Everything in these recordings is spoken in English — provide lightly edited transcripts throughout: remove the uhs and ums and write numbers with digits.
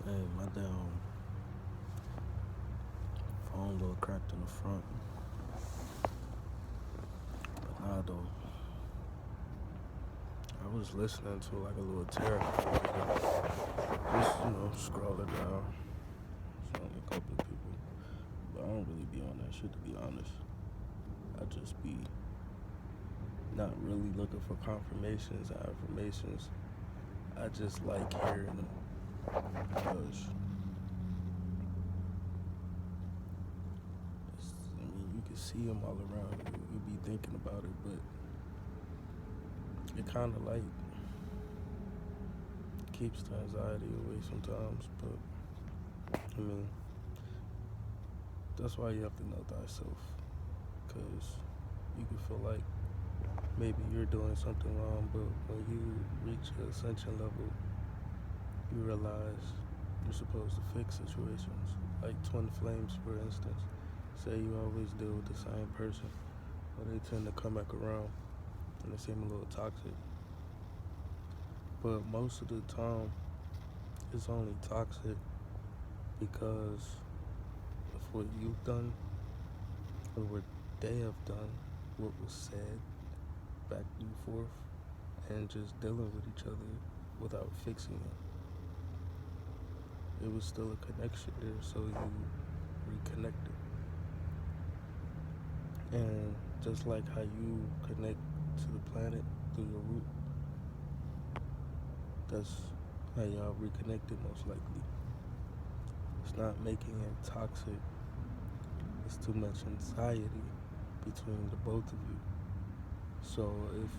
Hey, my damn phone a little cracked in the front. But nah, though. I was listening to like a little tarot card. Just, scrolling down. It's only a couple of people. But I don't really be on that shit, to be honest. I just be not really looking for confirmations or affirmations. I just like hearing them. Because, you can see them all around you. You be thinking about it, but it kind of like keeps the anxiety away sometimes. But, that's why you have to know thyself. Because you can feel like maybe you're doing something wrong, but when you reach an ascension level, you realize you're supposed to fix situations. Like twin flames, for instance. Say you always deal with the same person, or they tend to come back around and they seem a little toxic. But most of the time, it's only toxic because of what you've done or what they have done, what was said back and forth, and just dealing with each other without fixing it. It was still a connection there, so you reconnected. And just like how you connect to the planet through your root, that's how y'all reconnected most likely. It's not making it toxic. It's too much anxiety between the both of you. So if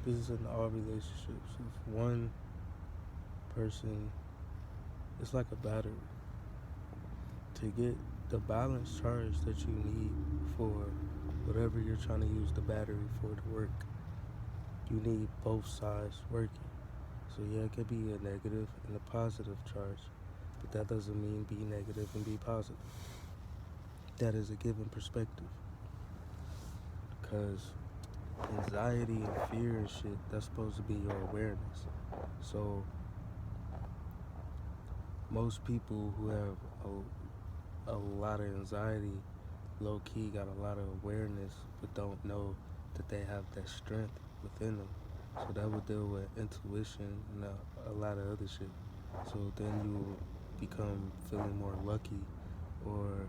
this is in all relationships, if one person, it's like a battery. To get the balance charge that you need for whatever you're trying to use the battery for to work, you need both sides working. So yeah, it could be a negative and a positive charge, but that doesn't mean be negative and be positive. That is a given perspective. Because anxiety and fear and shit, that's supposed to be your awareness. So most people who have a lot of anxiety, low key got a lot of awareness, but don't know that they have that strength within them. So that would deal with intuition and a lot of other shit. So then you become feeling more lucky or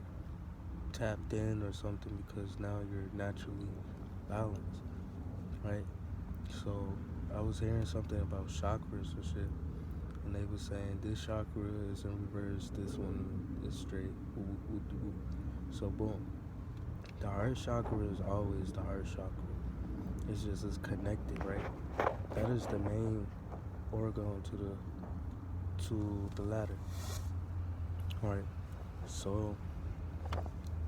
tapped in or something because now you're naturally balanced, right? So I was hearing something about chakras and shit, and they were saying this chakra is in reverse, this one is straight. So boom, the heart chakra is always the heart chakra. It's connected, right? That is the main organ to the ladder. Alright. So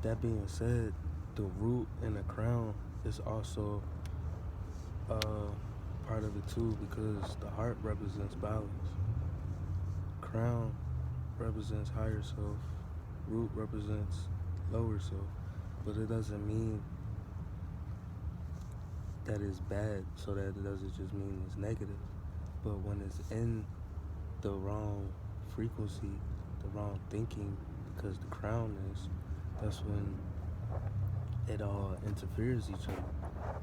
that being said, the root and the crown is also part of it too, because the heart represents balance. Crown represents higher self. Root represents lower self. But it doesn't mean that it's bad, so that it doesn't just mean it's negative. But when it's in the wrong frequency, the wrong thinking, because the crown is, that's when it all interferes each other.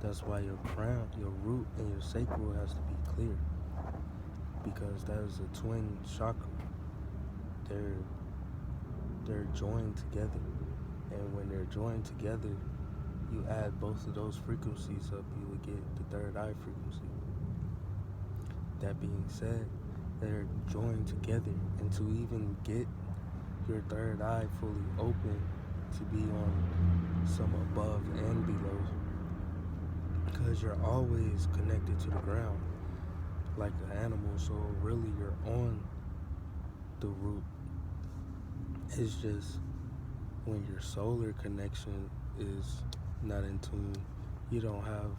That's why your crown, your root, and your sacral has to be clear, because that is a twin chakra. They're joined together, and when they're joined together, you add both of those frequencies up, you would get the third eye frequency. That being said, they're joined together, and to even get your third eye fully open, to be on some above and below, because you're always connected to the ground like an animal, so really you're on the root. It's just when your solar connection is not in tune, you don't have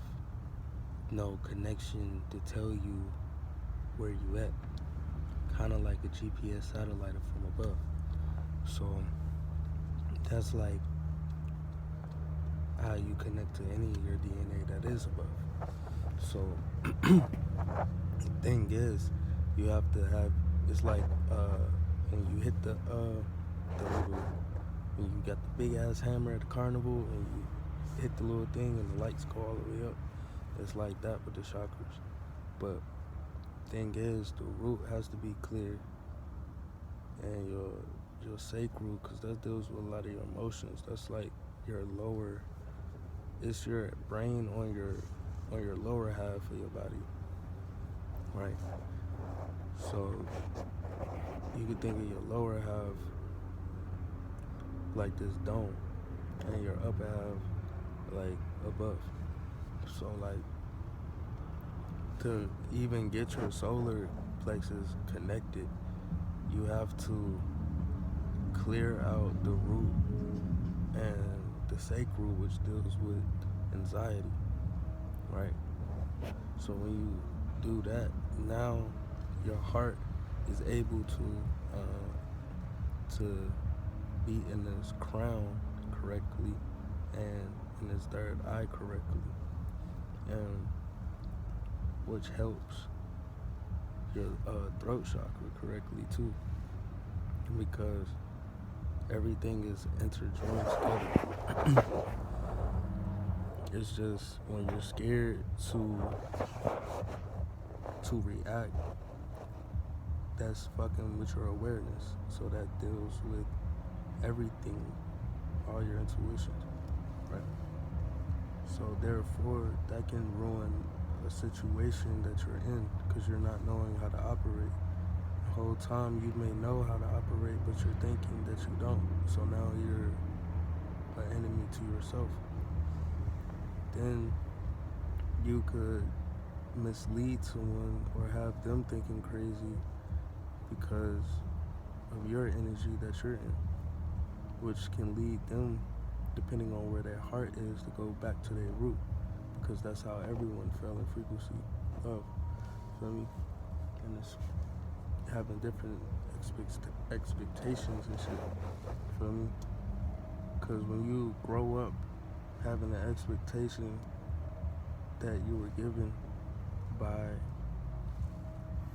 no connection to tell you where you at, kind of like a GPS satellite from above. So that's like how you connect to any of your DNA that is above. So the thing is, you have to have It's like when you hit the little, when you got the big ass hammer at the carnival and you hit the little thing and the lights go all the way up. It's like that with the chakras. But thing is, the root has to be clear, and your sacral, because that deals with a lot of your emotions. That's like your lower. It's your brain on your lower half of your body, right? So you could think of your lower half like this dome, and your upper half like above. So like to even get your solar plexus connected, you have to clear out the root and the sacral, which deals with anxiety, right? So when you do that, now your heart is able to be in this crown correctly and in his third eye correctly, and which helps your throat chakra correctly too, because everything is interjoined together. It's just when you're scared to react, that's fucking with your awareness. So that deals with everything, all your intuitions, right? So therefore, that can ruin a situation that you're in because you're not knowing how to operate. The whole time you may know how to operate, but you're thinking that you don't. So now you're an enemy to yourself. Then you could mislead someone or have them thinking crazy because of your energy that you're in, which can lead them, depending on where their heart is, to go back to their root, because that's how everyone fell in frequency of, feel me? And it's having different expectations and shit, feel me? Because when you grow up having an expectation that you were given by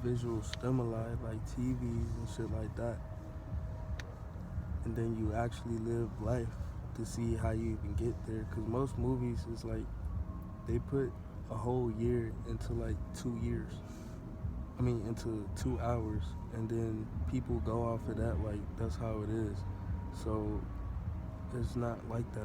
visual stimuli like TVs and shit like that, and then you actually live life to see how you even get there. Because most movies is like they put a whole year into like 2 years. I mean, into 2 hours, and then people go off of that like that's how it is. So it's not like that.